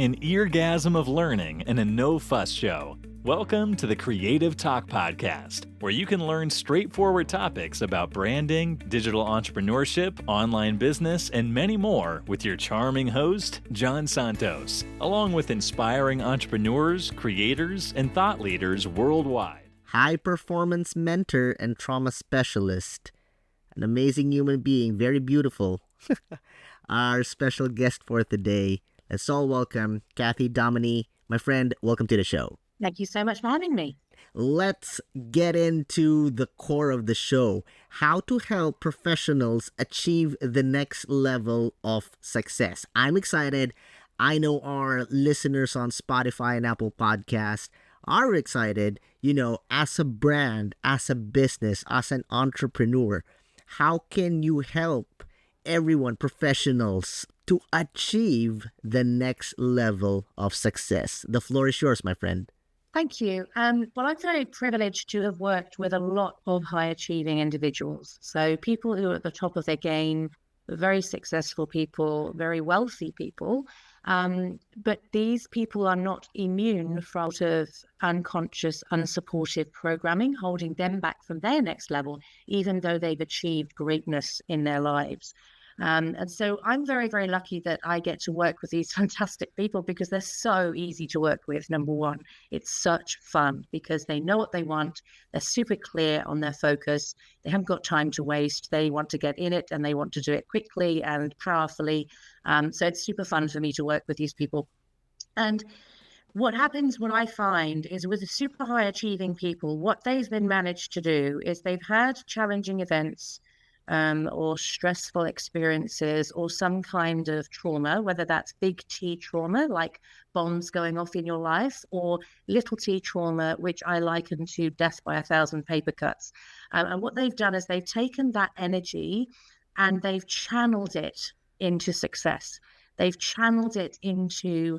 an eargasm of learning and a no-fuss show. Welcome to the Creative Talk Podcast, where you can learn straightforward topics about branding, digital entrepreneurship, online business, and many more with your charming host, John Santos, along with inspiring entrepreneurs, creators, and thought leaders worldwide. High-performance mentor and trauma specialist, an amazing human being, very beautiful. Our special guest for today. Let's all welcome Cathy Domoney. My friend, welcome to the show. Thank you so much for having me. Let's get into the core of the show. How to help professionals achieve the next level of success. I'm excited. I know our listeners on Spotify and Apple Podcasts are excited, as a brand, as a business, as an entrepreneur. How can you help everyone, professionals, to achieve the next level of success? The floor is yours, my friend. Thank you. Well, I'm very privileged to have worked with a lot of high-achieving individuals. So people who are at the top of their game, very successful people, very wealthy people. But these people are not immune from sort of unconscious, unsupportive programming, holding them back from their next level, even though they've achieved greatness in their lives. And so I'm very, very lucky that I get to work with these fantastic people because they're so easy to work with. Number one, it's such fun because they know what they want. They're super clear on their focus. They haven't got time to waste. They want to get in it and they want to do it quickly and powerfully. So it's super fun for me to work with these people. And what happens, what I find is with the super high achieving people, what they've been managed to do is they've had challenging events or stressful experiences or some kind of trauma, whether that's big T trauma, like bombs going off in your life, or little T trauma, which I liken to death by 1,000 paper cuts. And what they've done is they've taken that energy and they've channeled it into success. They've channeled it into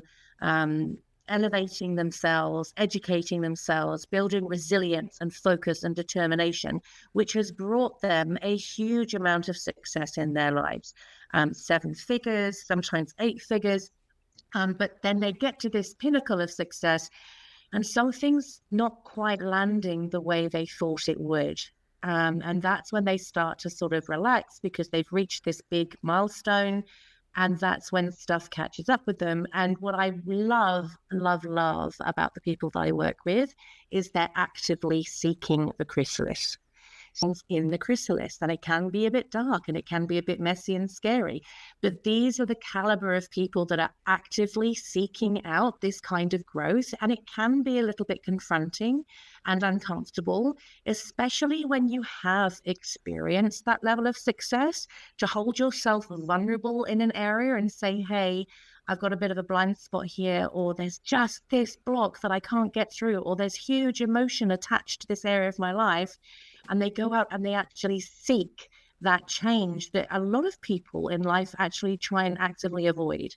elevating themselves, educating themselves, building resilience and focus and determination, which has brought them a huge amount of success in their lives. 7 figures, sometimes 8 figures. But then they get to this pinnacle of success and something's not quite landing the way they thought it would. And that's when they start to sort of relax because they've reached this big milestone. And that's when stuff catches up with them. And what I love about the people that I work with is they're actively seeking the chrysalis. In the chrysalis, and it can be a bit dark and it can be a bit messy and scary. But these are the caliber of people that are actively seeking out this kind of growth. And it can be a little bit confronting and uncomfortable, especially when you have experienced that level of success, to hold yourself vulnerable in an area and say, hey, I've got a bit of a blind spot here, or there's just this block that I can't get through, or there's huge emotion attached to this area of my life. And they go out and they actually seek that change that a lot of people in life actually try and actively avoid.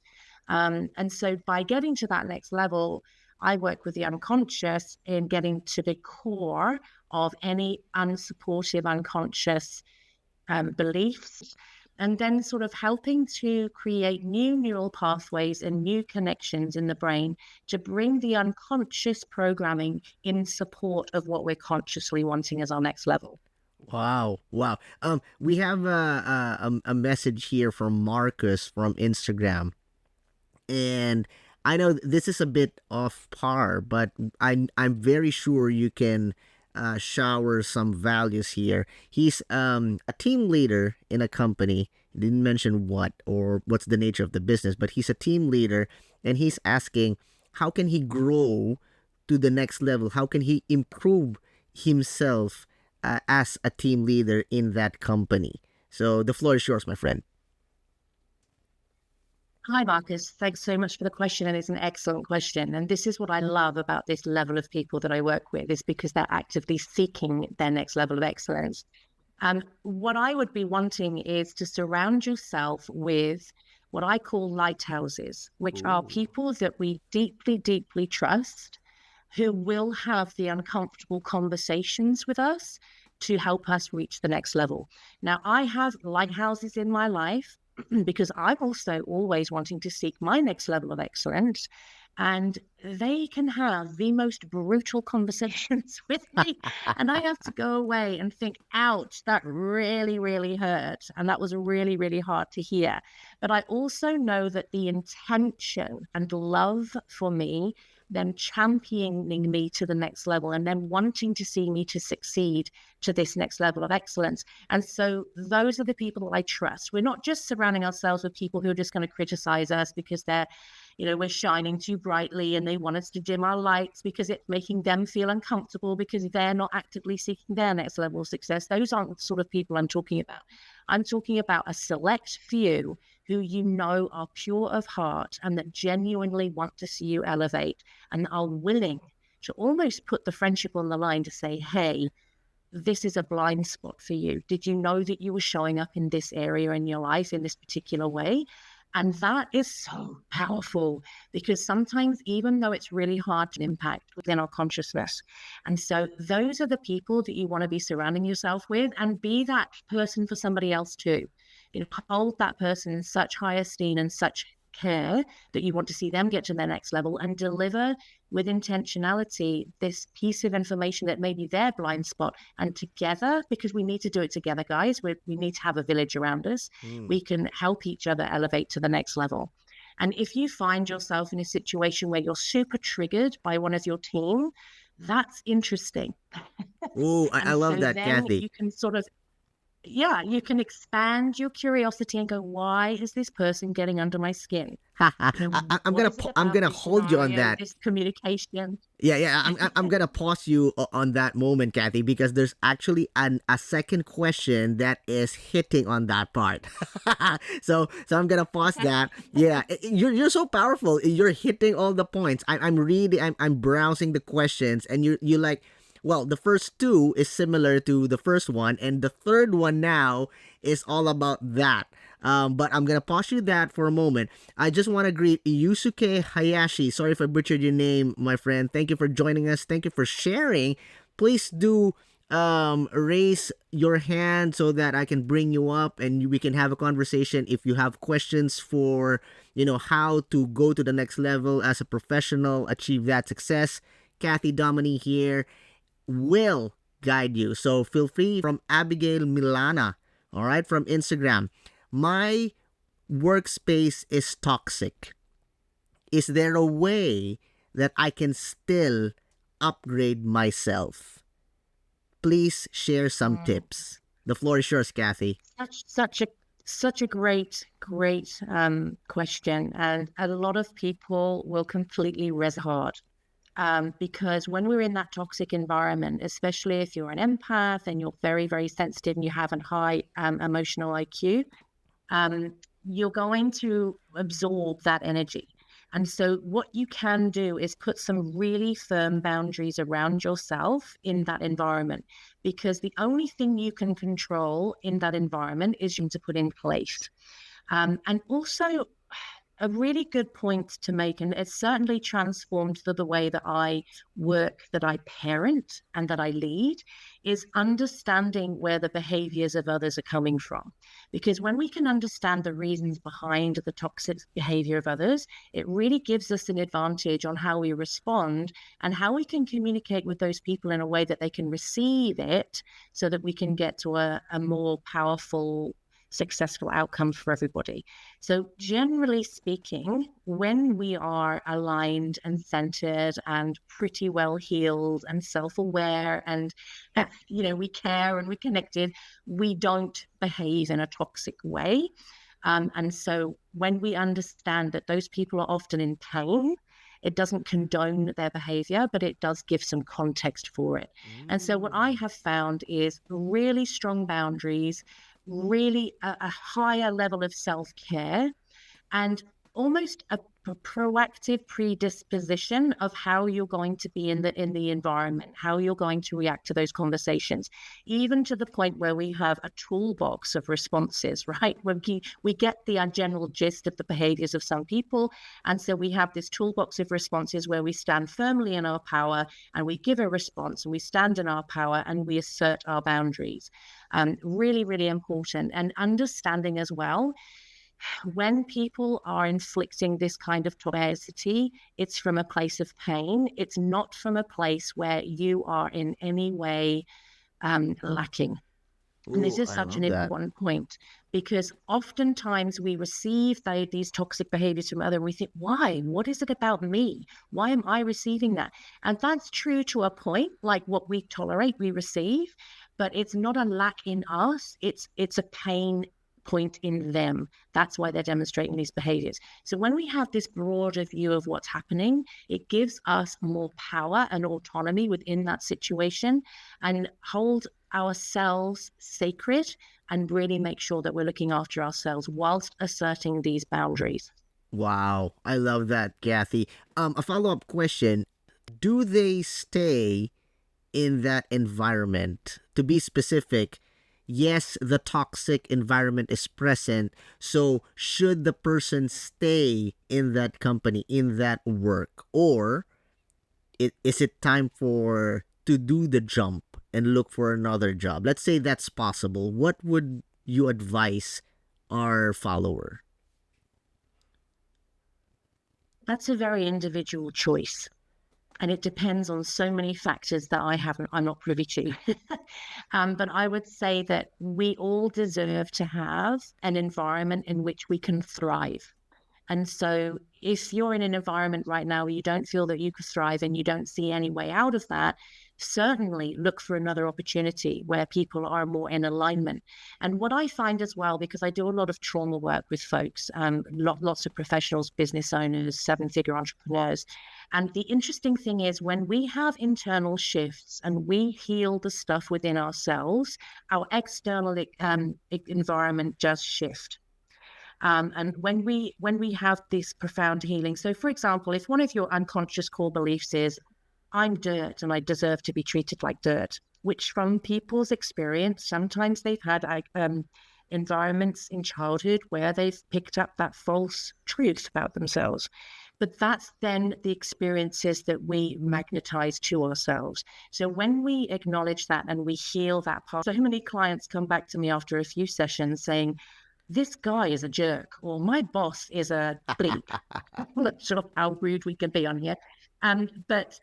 And so by getting to that next level, I work with the unconscious in getting to the core of any unsupportive unconscious beliefs, and then sort of helping to create new neural pathways and new connections in the brain to bring the unconscious programming in support of what we're consciously wanting as our next level. Wow. We have a message here from Marcus from Instagram. And I know this is a bit off par, but I'm very sure you can shower some values here. He's a team leader in a company. He didn't mention what or what's the nature of the business, but he's a team leader and he's asking how can he grow to the next level? How can he improve himself as a team leader in that company? So the floor is yours, my friend. Hi, Marcus. Thanks so much for the question. And it's an excellent question. And this is what I love about this level of people that I work with, is because they're actively seeking their next level of excellence. And what I would be wanting is to surround yourself with what I call lighthouses, which are people that we deeply, deeply trust, who will have the uncomfortable conversations with us to help us reach the next level. Now, I have lighthouses in my life because I'm also always wanting to seek my next level of excellence. And they can have the most brutal conversations with me. And I have to go away and think, ouch, that really, really hurt. And that was really, really hard to hear. But I also know that the intention and love for me, them championing me to the next level and then wanting to see me to succeed to this next level of excellence. And so those are the people that I trust. We're not just surrounding ourselves with people who are just going to criticize us because we're shining too brightly and they want us to dim our lights because it's making them feel uncomfortable because they're not actively seeking their next level of success. Those aren't the sort of people I'm talking about. I'm talking about a select few who are pure of heart and that genuinely want to see you elevate and are willing to almost put the friendship on the line to say, hey, this is a blind spot for you. Did you know that you were showing up in this area in your life in this particular way? And that is so powerful because sometimes, even though it's really hard to impact within our consciousness. And so those are the people that you want to be surrounding yourself with and be that person for somebody else too. Hold that person in such high esteem and such care that you want to see them get to their next level and deliver with intentionality this piece of information that may be their blind spot. And together, because we need to do it together, guys, we need to have a village around us. We can help each other elevate to the next level. And if you find yourself in a situation where you're super triggered by one of your team, that's interesting. Oh, I love that, then Cathy. you can you can expand your curiosity and go, why is this person getting under my skin? I'm gonna hold you on that. This communication. Yeah. I'm gonna pause you on that moment, Cathy, because there's actually a second question that is hitting on that part. so I'm gonna pause that. Yeah, you're so powerful. You're hitting all the points. I'm reading. I'm browsing the questions, and you like. Well, the first two is similar to the first one, and the third one now is all about that. But I'm gonna pause you that for a moment. I just want to greet Yusuke Hayashi. Sorry if I butchered your name, my friend. Thank you for joining us. Thank you for sharing. Please do raise your hand so that I can bring you up and we can have a conversation. If you have questions for how to go to the next level as a professional, achieve that success, Cathy Domoney here will guide you. So feel free. From Abigail Milana, all right, from Instagram. My workspace is toxic. Is there a way that I can still upgrade myself? Please share some tips. The floor is yours, Cathy. Such a great question, and a lot of people will completely resonate. Because when we're in that toxic environment, especially if you're an empath and you're very, very sensitive and you have a high emotional IQ, you're going to absorb that energy. And so what you can do is put some really firm boundaries around yourself in that environment, because the only thing you can control in that environment is you to put in place. And also, a really good point to make, and it's certainly transformed the way that I work, that I parent, and that I lead, is understanding where the behaviors of others are coming from. Because when we can understand the reasons behind the toxic behavior of others, it really gives us an advantage on how we respond and how we can communicate with those people in a way that they can receive it so that we can get to a more powerful, successful outcome for everybody. So generally speaking, when we are aligned and centered and pretty well healed and self-aware and we care and we're connected, we don't behave in a toxic way. And so when we understand that those people are often in pain, it doesn't condone their behavior, but it does give some context for it. And so what I have found is really strong boundaries, really a higher level of self-care, and almost a proactive predisposition of how you're going to be in the environment, how you're going to react to those conversations, even to the point where we have a toolbox of responses, right? When we get the general gist of the behaviors of some people, and so we have this toolbox of responses where we stand firmly in our power and we give a response, and we stand in our power and we assert our boundaries. Really, really important. And understanding as well, when people are inflicting this kind of toxicity, it's from a place of pain. It's not from a place where you are in any way lacking. And this Ooh, is I such an love that. important point, because oftentimes we receive these toxic behaviors from others and we think, why? What is it about me? Why am I receiving that? And that's true to a point, like what we tolerate, we receive, but it's not a lack in us. It's a pain point in them. That's why they're demonstrating these behaviors. So when we have this broader view of what's happening, it gives us more power and autonomy within that situation, and hold ourselves sacred, and really make sure that we're looking after ourselves whilst asserting these boundaries. Wow, I love that, Kathy. A follow-up question: do they stay in that environment? To be specific, yes, the toxic environment is present. So, should the person stay in that company, in that work, or is it time for to do the jump and look for another job? Let's say that's possible. What would you advise our follower? That's a very individual choice. And it depends on so many factors that I'm not privy to. But I would say that we all deserve to have an environment in which we can thrive. And so if you're in an environment right now where you don't feel that you could thrive and you don't see any way out of that, certainly look for another opportunity where people are more in alignment. And what I find as well, because I do a lot of trauma work with folks, lots of professionals, business owners, seven-figure entrepreneurs. And the interesting thing is, when we have internal shifts and we heal the stuff within ourselves, our external environment does shift. And when we have this profound healing, so for example, if one of your unconscious core beliefs is, I'm dirt and I deserve to be treated like dirt, which from people's experience, sometimes they've had environments in childhood where they've picked up that false truth about themselves. But that's then the experiences that we magnetize to ourselves. So when we acknowledge that and we heal that part, so many clients come back to me after a few sessions saying, this guy is a jerk, or my boss is a bleep. That's sort of how rude we can be on here. But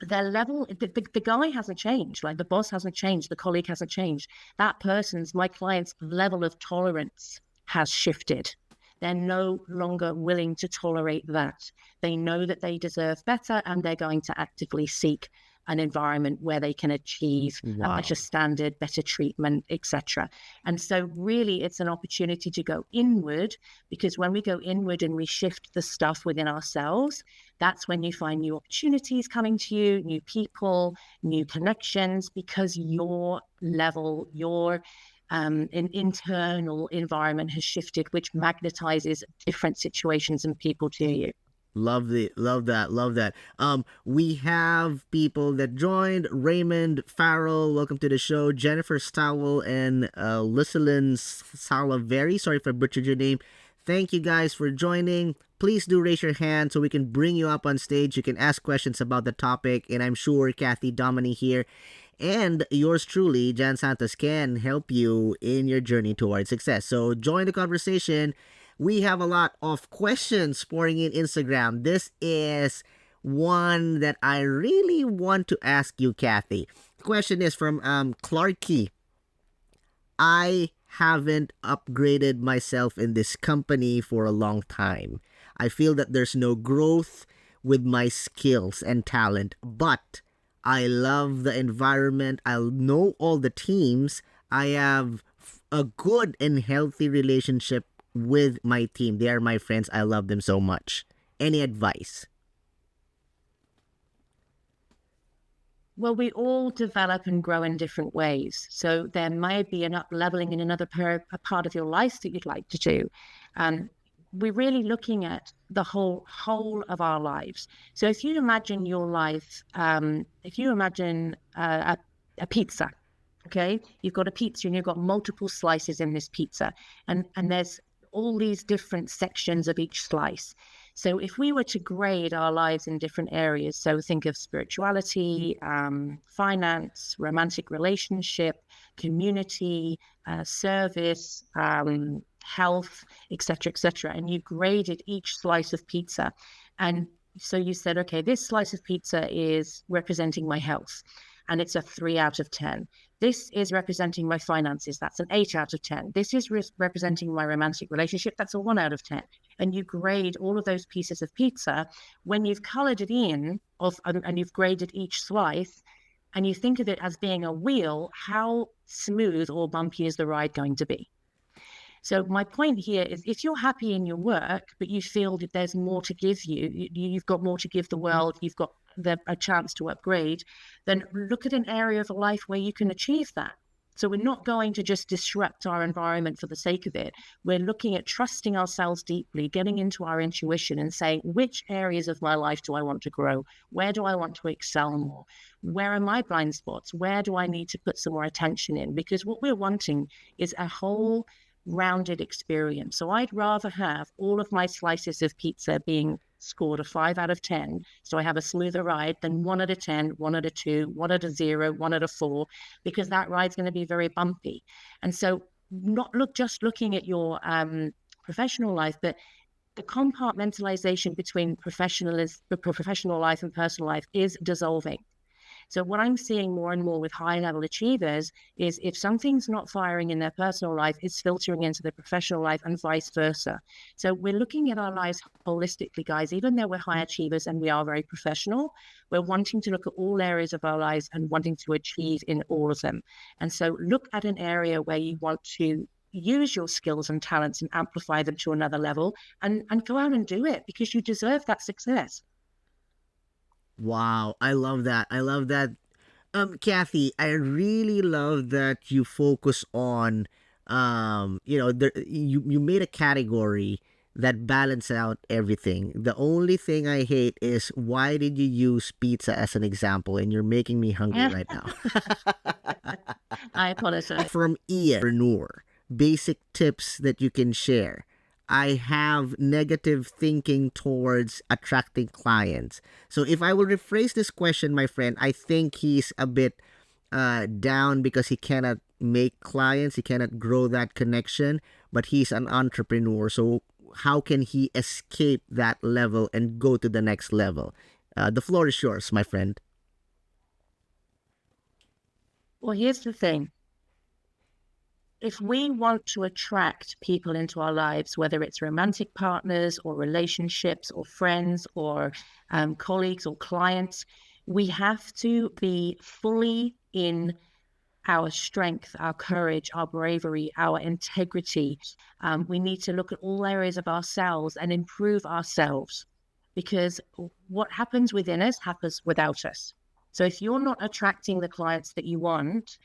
their level, the guy hasn't changed, like the boss hasn't changed, the colleague hasn't changed. My client's level of tolerance has shifted. They're no longer willing to tolerate that. They know that they deserve better, and they're going to actively seek an environment where they can achieve a Wow. better standard, better treatment, etc. And so really it's an opportunity to go inward, because when we go inward and we shift the stuff within ourselves, that's when you find new opportunities coming to you, new people, new connections, because your level, your internal environment has shifted, which magnetizes different situations and people to you. Love that, love that. We have people that joined: Raymond Farrell, welcome to the show; Jennifer Stowell and Lyselyn Salaveri. Sorry if I butchered your name. Thank you guys for joining. Please do raise your hand so we can bring you up on stage. You can ask questions about the topic, and I'm sure Cathy Domoney here and yours truly, Jan Santos, can help you in your journey towards success. So join the conversation. We have a lot of questions pouring in Instagram. This is one that I really want to ask you, Cathy. The question is from Clarky. I haven't upgraded myself in this company for a long time. I feel that there's no growth with my skills and talent, but I love the environment. I know all the teams. I have a good and healthy relationship with my team. They are my friends. I love them so much. Any advice? Well, we all develop and grow in different ways. So there may be an up leveling in another a part of your life that you'd like to do. We're really looking at the whole of our lives. So if you imagine your life, if you imagine a pizza, okay, you've got a pizza and you've got multiple slices in this pizza, and there's all these different sections of each slice. So if we were to grade our lives in different areas, so think of spirituality, finance, romantic relationship, community, service, health, etc., and you graded each slice of pizza. And so you said, okay, this slice of pizza is representing my health, and it's a 3 out of 10. This is representing my finances. That's an 8 out of 10. This is representing my romantic relationship. That's a 1 out of 10. And you grade all of those pieces of pizza. When you've colored it in and you've graded each slice, and you think of it as being a wheel, how smooth or bumpy is the ride going to be? So my point here is, if you're happy in your work, but you feel that there's more to give you've got more to give the world, you've got a chance to upgrade, then look at an area of life where you can achieve that. So we're not going to just disrupt our environment for the sake of it. We're looking at trusting ourselves deeply, getting into our intuition and saying, which areas of my life do I want to grow? Where do I want to excel more? Where are my blind spots? Where do I need to put some more attention in? Because what we're wanting is a whole rounded experience. So I'd rather have all of my slices of pizza being scored a 5 out of 10, so I have a smoother ride, than 1 out of 10, 1 out of 2, 1 out of 0, 1 out of 4, because that ride's going to be very bumpy. And so not looking at your professional life, but the compartmentalization between professional life and personal life is dissolving. So what I'm seeing more and more with high level achievers is, if something's not firing in their personal life, it's filtering into their professional life, and vice versa. So we're looking at our lives holistically, guys. Even though we're high achievers and we are very professional, we're wanting to look at all areas of our lives and wanting to achieve in all of them. And so look at an area where you want to use your skills and talents and amplify them to another level, and go out and do it, because you deserve that success. Wow, I love that. I love that. Kathy, I really love that you focus on, you made a category that balance out everything. The only thing I hate is, why did you use pizza as an example? And you're making me hungry right now. I apologize. From Ian, entrepreneur, basic tips that you can share. I have negative thinking towards attracting clients. So if I will rephrase this question, my friend, I think he's a bit down because he cannot make clients, he cannot grow that connection, but he's an entrepreneur. So how can he escape that level and go to the next level? The floor is yours, my friend. Well, here's the thing. If we want to attract people into our lives, whether it's romantic partners or relationships or friends or colleagues or clients, we have to be fully in our strength, our courage, our bravery, our integrity. We need to look at all areas of ourselves and improve ourselves, because what happens within us happens without us. So if you're not attracting the clients that you want,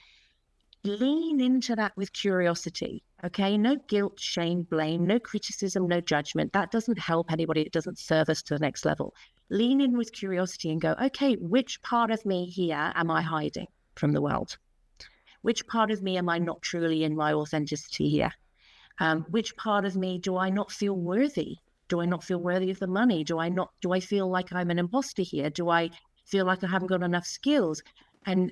lean into that with curiosity, okay? No guilt, shame, blame, no criticism, no judgment. That doesn't help anybody. It doesn't serve us to the next level. Lean in with curiosity and go, okay, which part of me here am I hiding from the world? Which part of me am I not truly in my authenticity here? Which part of me do I not feel worthy? Do I not feel worthy of the money? Do I feel like I'm an imposter here? Do I feel like I haven't got enough skills? And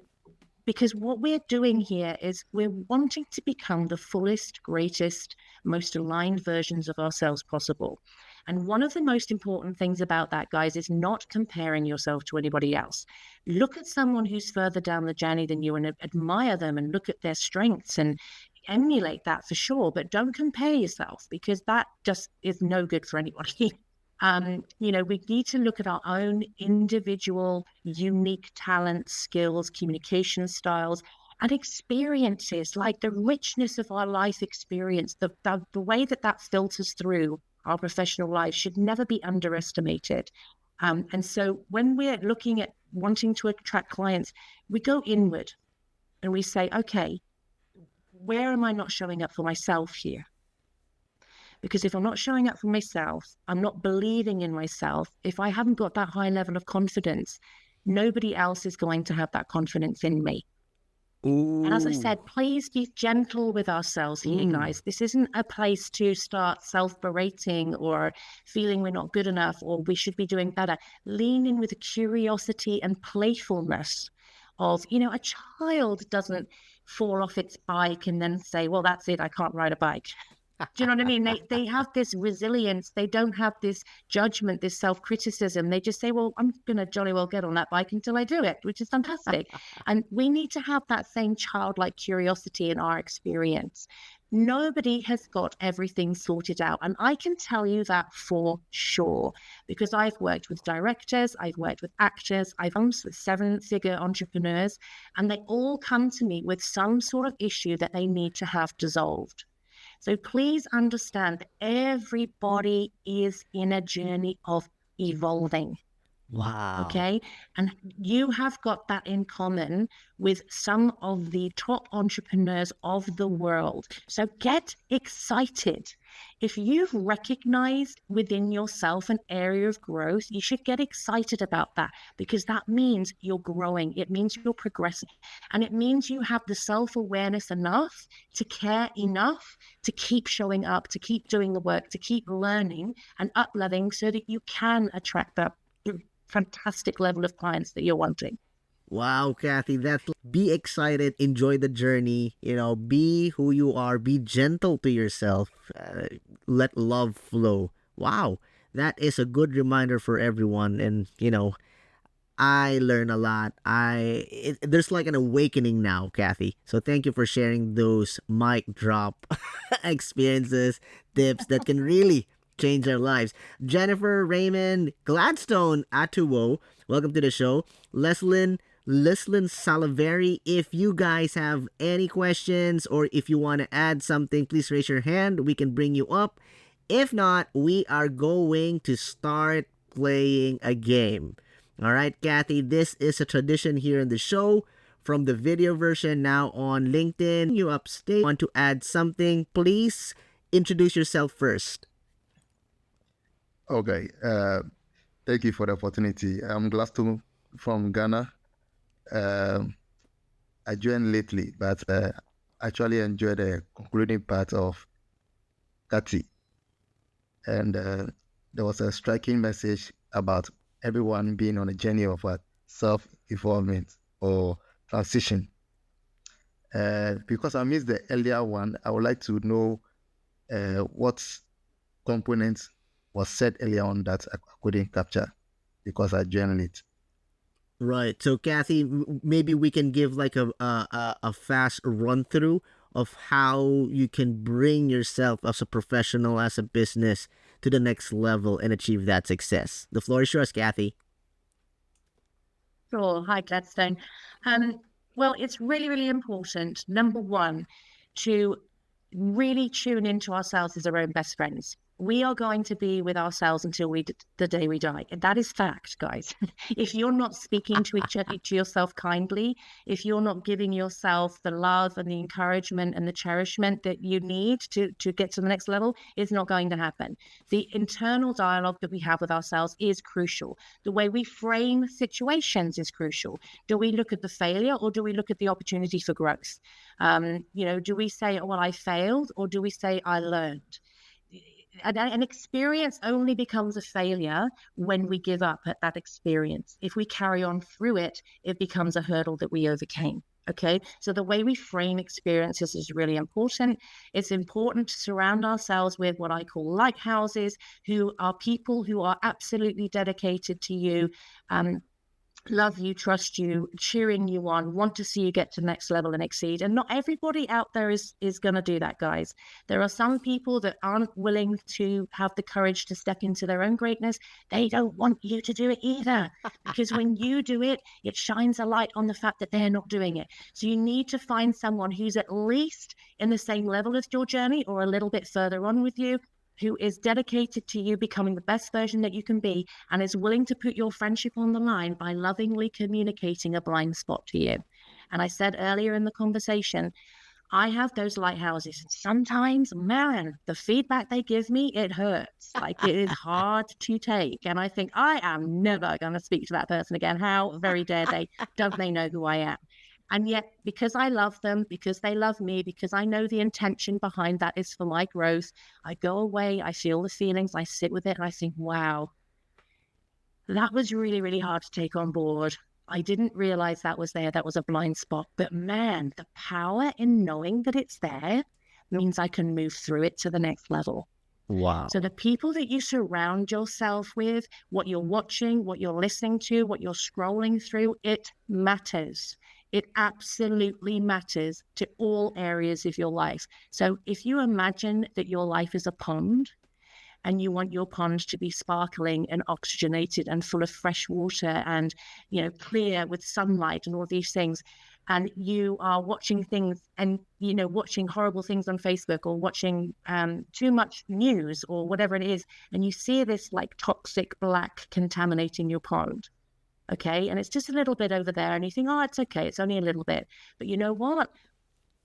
because what we're doing here is we're wanting to become the fullest, greatest, most aligned versions of ourselves possible. And one of the most important things about that, guys, is not comparing yourself to anybody else. Look at someone who's further down the journey than you and admire them, and look at their strengths and emulate that for sure. But don't compare yourself, because that just is no good for anybody. We need to look at our own individual, unique talents, skills, communication styles, and experiences, like the richness of our life experience, the way that filters through our professional life should never be underestimated. And so when we're looking at wanting to attract clients, we go inward and we say, okay, where am I not showing up for myself here? Because if I'm not showing up for myself, I'm not believing in myself. If I haven't got that high level of confidence, nobody else is going to have that confidence in me. Ooh. And as I said, please be gentle with ourselves here, guys. This isn't a place to start self-berating or feeling we're not good enough or we should be doing better. Lean in with a curiosity and playfulness of, a child doesn't fall off its bike and then say, well, that's it, I can't ride a bike. Do you know what I mean? They have this resilience. They don't have this judgment, this self-criticism. They just say, well, I'm going to jolly well get on that bike until I do it, which is fantastic. And we need to have that same childlike curiosity in our experience. Nobody has got everything sorted out. And I can tell you that for sure, because I've worked with directors, I've worked with actors, I've worked with seven-figure entrepreneurs, and they all come to me with some sort of issue that they need to have dissolved. So please understand that everybody is in a journey of evolving. Wow. Okay. And you have got that in common with some of the top entrepreneurs of the world. So get excited. If you've recognized within yourself an area of growth, you should get excited about that, because that means you're growing. It means you're progressing. And it means you have the self-awareness enough to care enough to keep showing up, to keep doing the work, to keep learning and up-leveling so that you can attract that fantastic level of clients that you're wanting. Wow, Cathy, that's be excited, enjoy the journey, be who you are, be gentle to yourself, let love flow. Wow, that is a good reminder for everyone. And, I learn a lot. There's like an awakening now, Cathy. So thank you for sharing those mic drop experiences, tips that can really change our lives. Jennifer, Raymond, Gladstone, Atuwo, welcome to the show. Leslin Salavari, if you guys have any questions or if you want to add something, please raise your hand. We can bring you up. If not, we are going to start playing a game. All right, Cathy, this is a tradition here in the show. From the video version now on LinkedIn, you upstate. Want to add something? Please introduce yourself first. Okay. Thank you for the opportunity. I'm Gladstone from Ghana. I joined lately, but actually enjoyed the concluding part of Cathy. And there was a striking message about everyone being on a journey of self-evolvement or transition. Because I missed the earlier one, I would like to know what components was said earlier on that I couldn't capture because I journaled it. Right. So, Cathy, maybe we can give like a fast run through of how you can bring yourself as a professional, as a business, to the next level and achieve that success. The floor is yours, Cathy. Sure. Hi, Gladstone. Well, it's really, really important, number one, to really tune into ourselves as our own best friends. We are going to be with ourselves until the day we die. And that is fact, guys. If you're not speaking to yourself kindly, if you're not giving yourself the love and the encouragement and the cherishment that you need to get to the next level, it's not going to happen. The internal dialogue that we have with ourselves is crucial. The way we frame situations is crucial. Do we look at the failure or do we look at the opportunity for growth? Do we say, well, I failed, or do we say I learned? An experience only becomes a failure when we give up at that experience. If we carry on through it, it becomes a hurdle that we overcame. Okay, so the way we frame experiences is really important. It's important to surround ourselves with what I call lighthouses, who are people who are absolutely dedicated to you, love you, trust you, cheering you on, want to see you get to the next level and exceed. And not everybody out there is going to do that, guys. There are some people that aren't willing to have the courage to step into their own greatness. They don't want you to do it either, because when you do it, it shines a light on the fact that they're not doing it. So you need to find someone who's at least in the same level as your journey or a little bit further on with you, who is dedicated to you becoming the best version that you can be and is willing to put your friendship on the line by lovingly communicating a blind spot to you. And I said earlier in the conversation, I have those lighthouses. Sometimes, man, the feedback they give me, it hurts. Like, it is hard to take. And I think, I am never going to speak to that person again. How very dare they? Don't they know who I am? And yet, because I love them, because they love me, because I know the intention behind that is for my growth, I go away, I feel the feelings, I sit with it, and I think, wow, that was really, really hard to take on board. I didn't realize that was there. That was a blind spot. But man, the power in knowing that it's there, means I can move through it to the next level. Wow. So the people that you surround yourself with, what you're watching, what you're listening to, what you're scrolling through, it matters. It absolutely matters to all areas of your life. So if you imagine that your life is a pond, and you want your pond to be sparkling and oxygenated and full of fresh water and, clear with sunlight and all these things, and you are watching things and, watching horrible things on Facebook or watching too much news or whatever it is, and you see this like toxic black contaminating your pond, okay, and it's just a little bit over there, and you think, oh, it's okay, it's only a little bit. But you know what?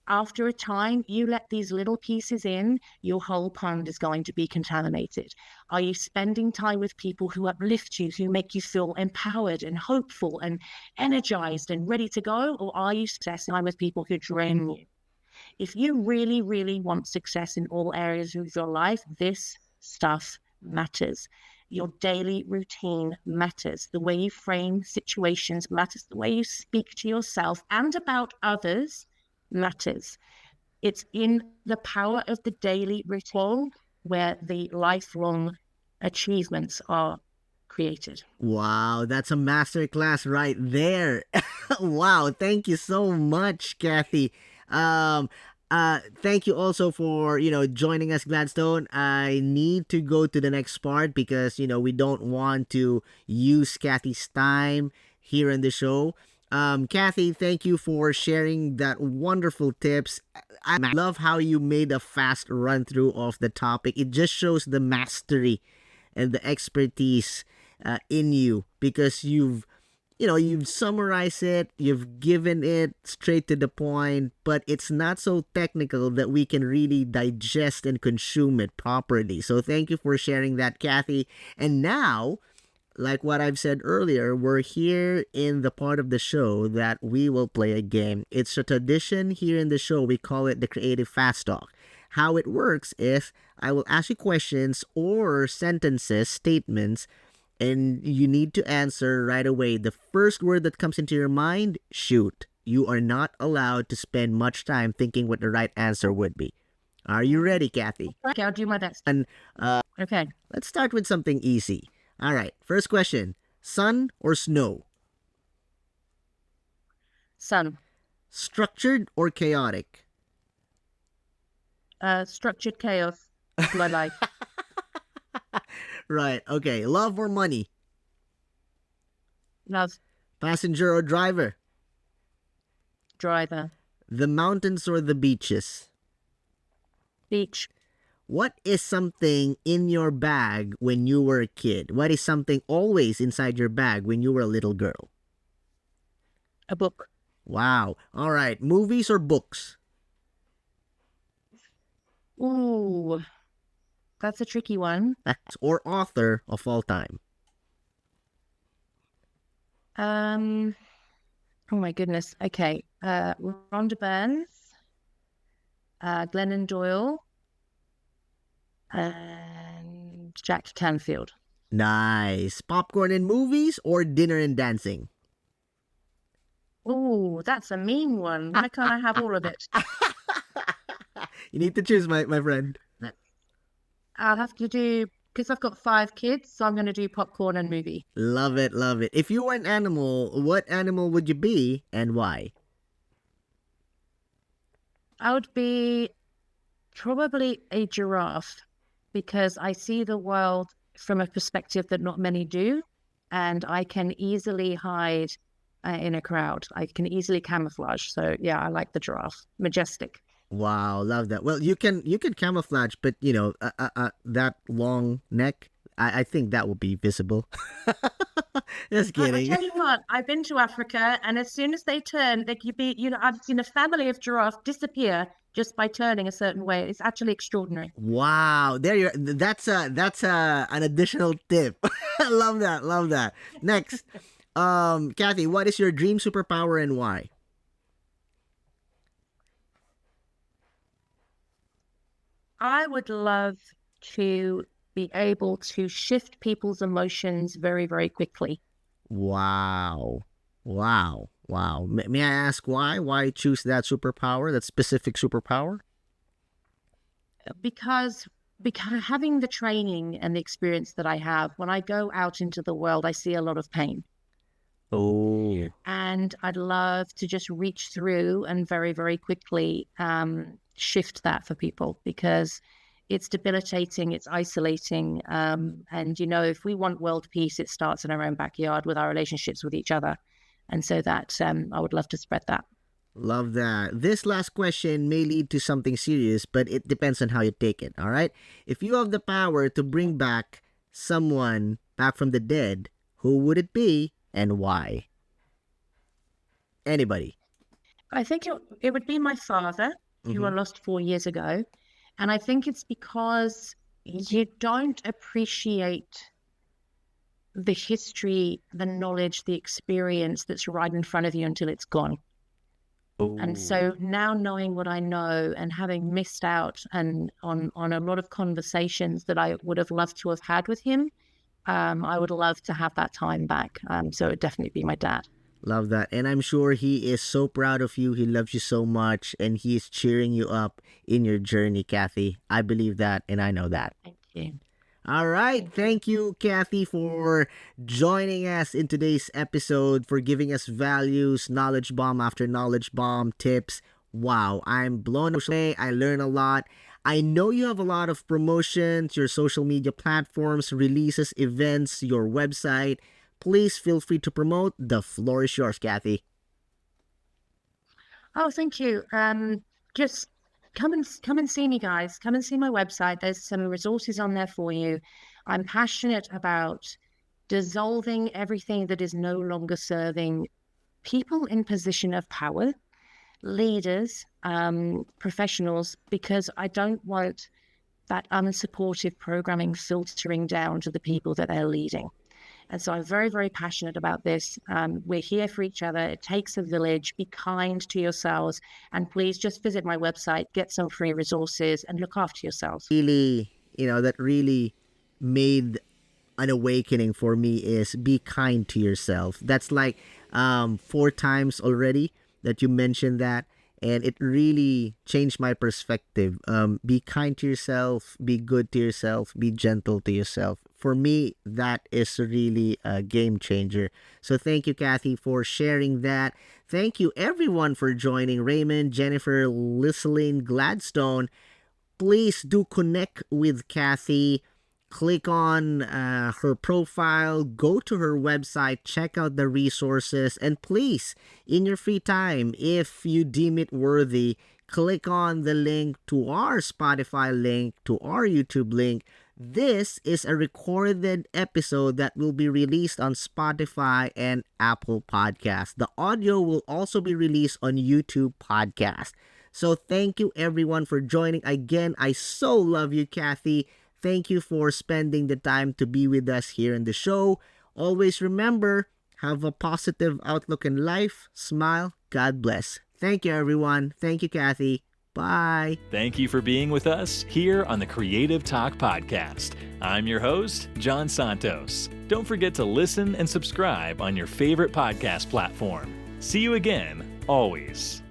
After a time, you let these little pieces in, your whole pond is going to be contaminated. Are you spending time with people who uplift you, who make you feel empowered and hopeful and energized and ready to go? Or are you spending time with people who drain you? If you really, really want success in all areas of your life, this stuff matters. Your daily routine matters. The way you frame situations matters. The way you speak to yourself and about others matters. It's in the power of the daily ritual where the lifelong achievements are created. Wow, that's a masterclass right there. Wow, thank you so much, Cathy. Thank you also for, joining us, Gladstone. I need to go to the next part because, we don't want to use Cathy's time here in the show. Cathy, thank you for sharing that wonderful tips. I love how you made a fast run through of the topic. It just shows the mastery and the expertise in you because you've summarized it, you've given it straight to the point, but it's not so technical that we can really digest and consume it properly. So thank you for sharing that, Cathy. And now, like what I've said earlier, we're here in the part of the show that we will play a game. It's a tradition here in the show. We call it the Creative Fast Talk. How it works is I will ask you questions or sentences, statements, and you need to answer right away. The first word that comes into your mind, shoot. You are not allowed to spend much time thinking what the right answer would be. Are you ready, Cathy? Okay, I'll do my best. And Okay. let's start with something easy. All right, first question. Sun or snow? Sun. Structured or chaotic? Structured chaos is my life. Right, okay. Love or money? Love. Passenger or driver? Driver. The mountains or the beaches? Beach. What is something in your bag when you were a kid? What is something always inside your bag when you were a little girl? A book. Wow. All right. Movies or books? Ooh, that's a tricky one. Or author of all time? Oh my goodness. Okay. Rhonda Burns, Glennon Doyle, and Jack Canfield. Nice. Popcorn and movies or dinner and dancing? Oh, that's a mean one. Why can't I have all of it? You need to choose, my friend. I'll have to do, because I've got 5 kids, so I'm going to do popcorn and movie. Love it, love it. If you were an animal, what animal would you be and why? I would be probably a giraffe because I see the world from a perspective that not many do, and I can easily hide in a crowd. I can easily camouflage. So yeah, I like the giraffe. Majestic. Wow, love that. Well, you can camouflage, but that long neck, I think that will be visible. Just kidding. I tell you what, I've been to Africa, and as soon as they turn, they could be, I've seen a family of giraffe disappear just by turning a certain way. It's actually extraordinary. Wow, that's an additional tip. Love that, love that. Next, Cathy, what is your dream superpower and why? I would love to be able to shift people's emotions very, very quickly. Wow. Wow. Wow. May I ask why? Why choose that superpower, that specific superpower? because having the training and the experience that I have, when I go out into the world, I see a lot of pain. Oh, And I'd love to just reach through and very, very quickly shift that for people, because it's debilitating, it's isolating. And, if we want world peace, it starts in our own backyard with our relationships with each other. And so that I would love to spread that. love that. This last question may lead to something serious, but it depends on how you take it, all right? If you have the power to bring back someone back from the dead, who would it be and why? Anybody? I think it would be my father, who I lost 4 years ago. And I think it's because you don't appreciate the history, the knowledge, the experience that's right in front of you until it's gone. And so now, knowing what I know and having missed out on a lot of conversations that I would have loved to have had with him, I would love to have that time back. So it would definitely be my dad. Love that. And I'm sure he is so proud of you. He loves you so much, and he is cheering you up in your journey, Cathy. I believe that, and I know that. Thank you. All right. Thank you, Cathy, for joining us in today's episode, for giving us values, knowledge bomb after knowledge bomb, tips. Wow, I'm blown away. I learned a lot. I know you have a lot of promotions, your social media platforms, releases, events, your website. Please feel free to promote. The floor is yours, Cathy. Oh, thank you. Just come and see me, guys. Come and see my website. There's some resources on there for you. I'm passionate about dissolving everything that is no longer serving people in position of power, leaders, professionals, because I don't want that unsupportive programming filtering down to the people that they're leading. And so I'm very, very passionate about this. We're here for each other. It takes a village. Be kind to yourselves. And please just visit my website, get some free resources, and look after yourselves. Really, that really made an awakening for me is be kind to yourself. That's like 4 times already that you mentioned that. And it really changed my perspective. Be kind to yourself, be good to yourself, be gentle to yourself. For me, that is really a game changer. So thank you, Cathy, for sharing that. Thank you, everyone, for joining. Raymond, Jennifer, Lisseline, Gladstone. Please do connect with Cathy. Click on her profile, go to her website, check out the resources, and please, in your free time, if you deem it worthy, click on the link to our Spotify link, to our YouTube link. This is a recorded episode that will be released on Spotify and Apple Podcasts. The audio will also be released on YouTube Podcast. So thank you, everyone, for joining. Again, I so love you, Cathy. Thank you for spending the time to be with us here in the show. Always remember, have a positive outlook in life. Smile. God bless. Thank you, everyone. Thank you, Cathy. Bye. Thank you for being with us here on the Creative Talk Podcast. I'm your host, John Santos. Don't forget to listen and subscribe on your favorite podcast platform. See you again, always.